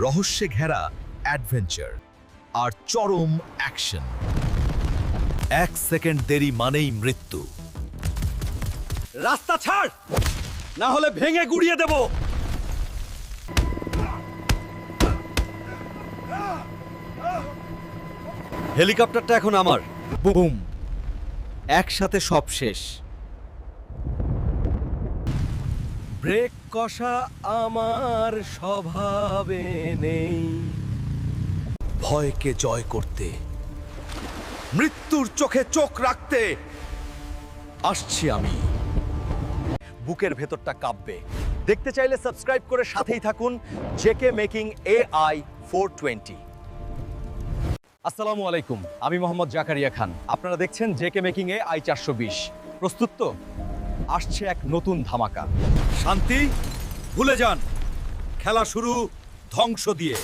রহস্যে ঘেরা অ্যাডভেঞ্চার আর চরম action. 1 second দেরি মানেই মৃত্যু। রাস্তা ছাড়, না হলে ভেঙে গুড়িয়ে দেব। হেলিকপ্টারটা এখন আমার। বুম, একসাথে সব শেষ। ব্রেক কষা আমার স্বভাবে নেই। ভয়কে জয় করতে, মৃত্যুর চোখে চোখ রাখতে আসছি আমি। বুকের ভেতরটা কাঁপবে। দেখতে চাইলে সাবস্ক্রাইব করে সাথেই থাকুন জেকে মেকিং AI 420। আসসালামু আলাইকুম, আমি মোহাম্মদ জাকারিয়া খান। আপনারা দেখছেন জেকে মেকিং AI 420। প্রস্তুত তো? আসছে এক নতুন ধামাকা। শান্তি ভুলে যান, খেলা শুরু ধ্বংস দিয়ে।